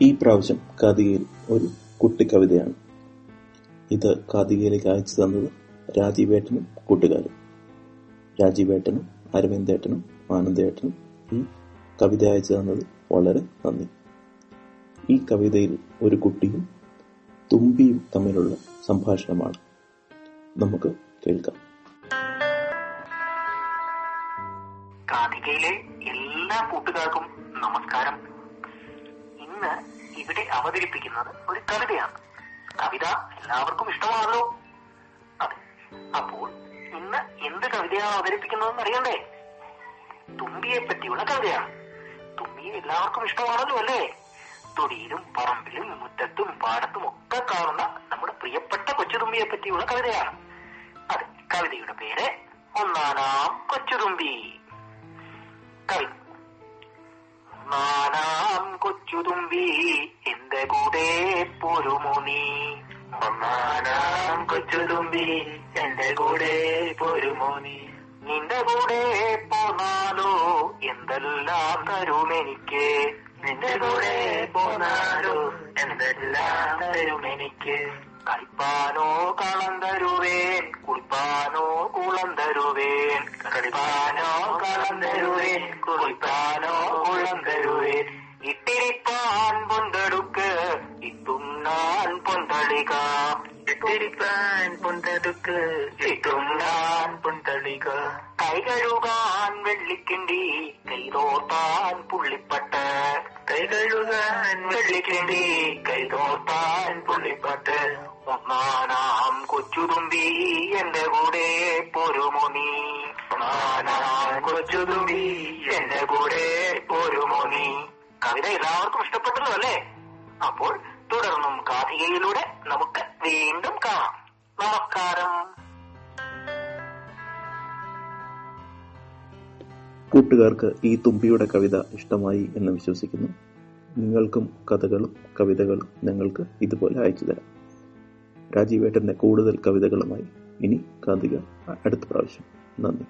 ഈ പ്രാവശ്യം കാതികയിൽ ഒരു കുട്ടിക്കവിതയാണ്. ഇത് കാതികയിലേക്ക് അയച്ചു തന്നത് രാജീവേട്ടനും കൂട്ടുകാരും. രാജീവേട്ടനും അരവിന്ദേട്ടനും ആനന്ദേട്ടനും ഈ കവിത അയച്ചു തന്നത് വളരെ നന്ദി. ഈ കവിതയിൽ ഒരു കുട്ടിയും തുമ്പിയും തമ്മിലുള്ള സംഭാഷണമാണ്. നമുക്ക് കേൾക്കാം. കാതികയിലെ എല്ലാ കൂട്ടുകാർക്കും നമസ്കാരം. ഇന്ന് ഇവിടെ അവതരിപ്പിക്കുന്നത് ഒരു കവിതയാണ്. കവിത എല്ലാവർക്കും ഇഷ്ടമാണല്ലോ. അതെ, അപ്പോൾ ഇന്ന് എന്ത് കവിതയാണ് അവതരിപ്പിക്കുന്നതെന്ന് അറിയണ്ടേ? തുമ്പിയെ പറ്റിയുള്ള കവിതയാണ്. തുമ്പിയെ എല്ലാവർക്കും ഇഷ്ടമാണല്ലോ അല്ലേ? തൊടിയിലും പറമ്പിലും മുറ്റത്തും പാടത്തും ഒക്കെ കാണുന്ന നമ്മുടെ പ്രിയപ്പെട്ട കൊച്ചുതുമ്പിയെ പറ്റിയുള്ള കവിതയാണ്. അതെ, കവിതയുടെ പേര് ഒന്നാനാം കൊച്ചുതുമ്പി. കവിത: ഒന്നാനാം കൊച്ചുതുമ്പി എന്റെ കൂടെ പോരുമോ നീ? ഒന്നാനാം കൊച്ചുതുമ്പി എന്റെ കൂടെ പോരുമോ നീ? നിന്റെ കൂടെ പോന്നാലോ എന്തെല്ലാം തരുമെനിക്ക്? നിന്റെ കൂടെ പോന്നാലോ എന്തെല്ലാം തരുമെനിക്ക്? കളിപ്പാനോ കളം തരുവേൻ, കുളിപ്പാനോ കുളം തരുവേൻ. കളിപ്പാനോ കളം തരുവേൻ, കുളിപ്പാനോ കുളം തരുവേൻ. ഇട്ടിരിപ്പാൻ പൊന്തെടുക്ക്, ഇട്ടുണ്ണാൻ പൊന്തളിക. ഇട്ടിരിപ്പാൻ പൊന്തെടുക്ക്, ഇട്ടുണ്ണാൻ പൊന്തളിക. കൈ കഴുകാൻ വെള്ളിക്കിണ്ടി, കൈതോർത്താൻ പുള്ളിപ്പട്ട്. കൈ കഴുകാൻ വെള്ളിക്കിണ്ടി, കൈതോർത്താൻ പുള്ളിപ്പട്ട്. ഒന്നാനാം കൊച്ചുതുമ്പി എന്റെ കൂടെ പോരുമോ നീ? ഒന്നാനാം കൊച്ചുതുമ്പി എന്റെ കൂടെ പോരുമോ നീ? കവിത എല്ലാവർക്കും ഇഷ്ടപ്പെട്ടല്ലോ അല്ലേ? അപ്പോൾ തുടർന്നും കാതികയിലൂടെ നമുക്ക് വീണ്ടും കാണാം. നമസ്കാരം. കൂട്ടുകാർക്ക് ഈ തുമ്പിയുടെ കവിത ഇഷ്ടമായി എന്ന് വിശ്വസിക്കുന്നു. നിങ്ങൾക്കും കഥകളും കവിതകളും ഞങ്ങൾക്ക് ഇതുപോലെ അയച്ചു തരാം. രാജീവേട്ടന്റെ കൂടുതൽ കവിതകളുമായി ഇനി കാതിക അടുത്ത പ്രാവശ്യം. നന്ദി.